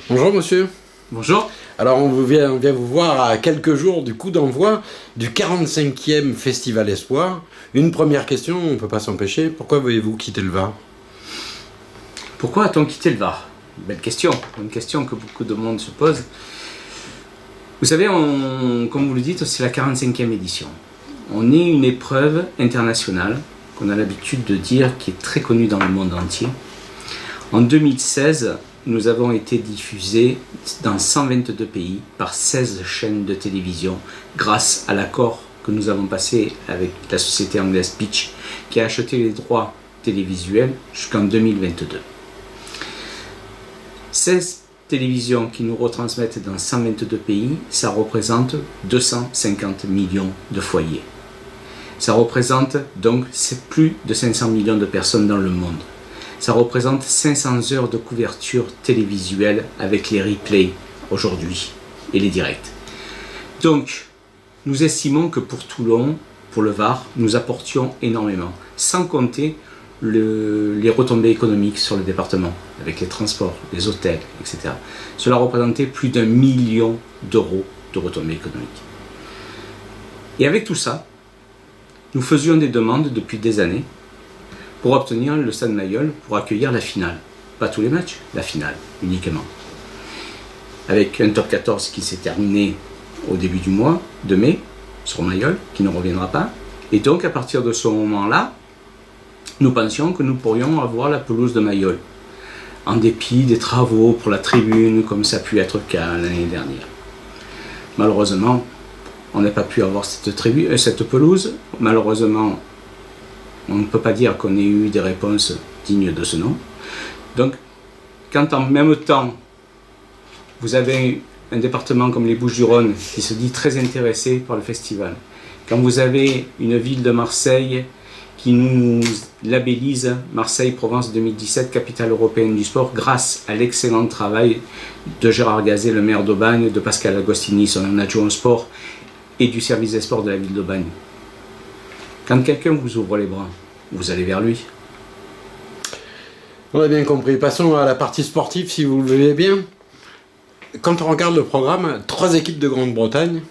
Bonjour monsieur. Bonjour. Alors on vient vous voir à quelques jours du coup d'envoi du 45e Festival Espoir. Une première question, on ne peut pas s'empêcher, pourquoi voulez-vous quitter le Var? Pourquoi a-t-on quitté le Var? Belle question, une question que beaucoup de monde se pose. Vous savez, comme vous le dites, c'est la 45e édition. On est une épreuve internationale, qu'on a l'habitude de dire, qui est très connue dans le monde entier. En 2016, nous avons été diffusés dans 122 pays par 16 chaînes de télévision grâce à l'accord que nous avons passé avec la société anglaise Pitch qui a acheté les droits télévisuels jusqu'en 2022. 16 télévisions qui nous retransmettent dans 122 pays, ça représente 250 millions de foyers. Ça représente donc plus de 500 millions de personnes dans le monde. Ça représente 500 heures de couverture télévisuelle avec les replays aujourd'hui et les directs. Donc, nous estimons que pour Toulon, pour le Var, nous apportions énormément, sans compter les retombées économiques sur le département, avec les transports, les hôtels, etc. Cela représentait plus d'1 million d'euros de retombées économiques. Et avec tout ça, nous faisions des demandes depuis des années pour obtenir le Stade Mayol pour accueillir la finale. Pas tous les matchs, la finale uniquement. Avec un top 14 qui s'est terminé au début du mois de mai sur Mayol, qui ne reviendra pas. Et donc à partir de ce moment-là, nous pensions que nous pourrions avoir la pelouse de Mayol, en dépit des travaux pour la tribune, comme ça a pu être le cas l'année dernière. Malheureusement, on n'a pas pu avoir cette pelouse. Malheureusement, on ne peut pas dire qu'on ait eu des réponses dignes de ce nom. Donc, quand en même temps, vous avez un département comme les Bouches-du-Rhône qui se dit très intéressé par le festival, quand vous avez une ville de Marseille qui nous labellise Marseille-Provence 2017, capitale européenne du sport, grâce à l'excellent travail de Gérard Gazet, le maire d'Aubagne, de Pascal Agostini, son adjoint au sport, et du service des sports de la ville d'Aubagne. Quand quelqu'un vous ouvre les bras, vous allez vers lui. On a bien compris. Passons à la partie sportive, si vous le voulez bien. Quand on regarde le programme, 3 équipes de Grande-Bretagne,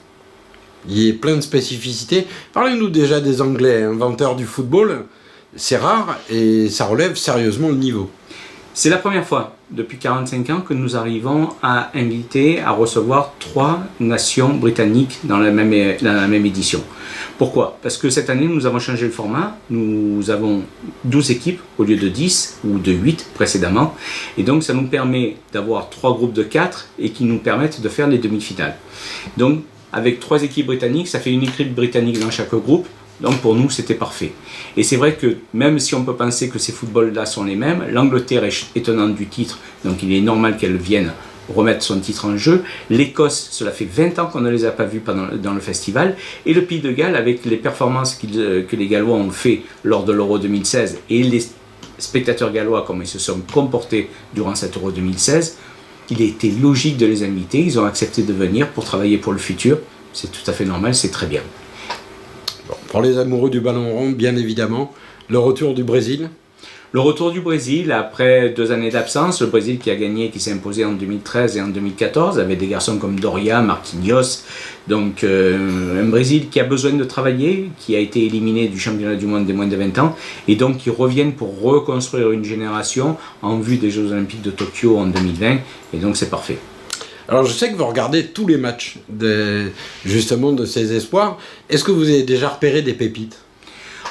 il y a plein de spécificités. Parlez-nous déjà des Anglais, inventeurs du football. C'est rare et ça relève sérieusement le niveau. C'est la première fois depuis 45 ans que nous arrivons à inviter, à recevoir 3 nations britanniques dans la même édition. Pourquoi? Parce que cette année, nous avons changé le format. Nous avons 12 équipes au lieu de 10 ou de 8 précédemment. Et donc, ça nous permet d'avoir 3 groupes de 4 et qui nous permettent de faire les demi-finales. Donc, avec 3 équipes britanniques, ça fait une équipe britannique dans chaque groupe. Donc pour nous, c'était parfait. Et c'est vrai que même si on peut penser que ces footballs-là sont les mêmes, l'Angleterre est tenante du titre, donc il est normal qu'elle vienne remettre son titre en jeu. L'Écosse, cela fait 20 ans qu'on ne les a pas vus dans le festival. Et le Pays de Galles, avec les performances que les Gallois ont fait lors de l'Euro 2016 et les spectateurs gallois, comme ils se sont comportés durant cet Euro 2016, il a été logique de les inviter. Ils ont accepté de venir pour travailler pour le futur. C'est tout à fait normal, c'est très bien. Bon, pour les amoureux du ballon rond, bien évidemment, le retour du Brésil. Le retour du Brésil, après 2 années d'absence, le Brésil qui a gagné, qui s'est imposé en 2013 et en 2014, avec des garçons comme Doria, Marquinhos. Donc un Brésil qui a besoin de travailler, qui a été éliminé du championnat du monde des moins de 20 ans, et donc qui reviennent pour reconstruire une génération en vue des Jeux Olympiques de Tokyo en 2020, et donc c'est parfait. Alors je sais que vous regardez tous les matchs justement de ces espoirs. Est-ce que vous avez déjà repéré des pépites?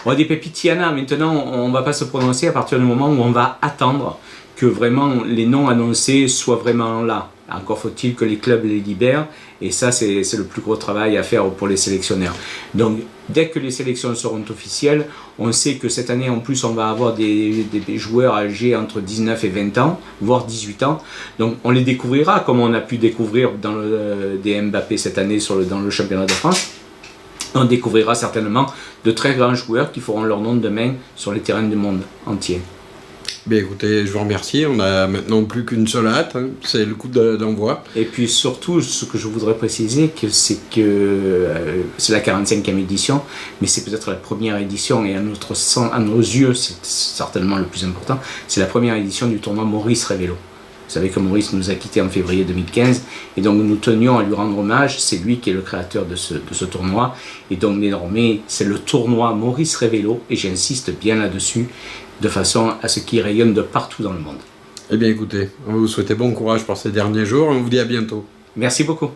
Des pépites, il y en a. Maintenant, on ne va pas se prononcer à partir du moment où on va attendre que vraiment les noms annoncés soient vraiment là. Encore faut-il que les clubs les libèrent, et ça c'est le plus gros travail à faire pour les sélectionneurs. Donc dès que les sélections seront officielles, on sait que cette année en plus on va avoir des joueurs âgés entre 19 et 20 ans, voire 18 ans. Donc on les découvrira comme on a pu découvrir des Mbappé cette année dans le championnat de France. On découvrira certainement de très grands joueurs qui feront leur nom demain sur les terrains du monde entier. Bien écoutez, je vous remercie. On a maintenant plus qu'une seule hâte, hein. C'est le coup d'envoi. Et puis surtout, ce que je voudrais préciser, c'est c'est la 45e édition, mais c'est peut-être la première édition, et à nos yeux, c'est certainement le plus important, c'est la première édition du tournoi Maurice Révélo. Vous savez que Maurice nous a quittés en février 2015, et donc nous tenions à lui rendre hommage. C'est lui qui est le créateur de ce tournoi, et donc désormais, c'est le tournoi Maurice Révélo, et j'insiste bien là-dessus, de façon à ce qu'il rayonne de partout dans le monde. Eh bien écoutez, on va vous souhaiter bon courage pour ces derniers jours, on vous dit à bientôt. Merci beaucoup.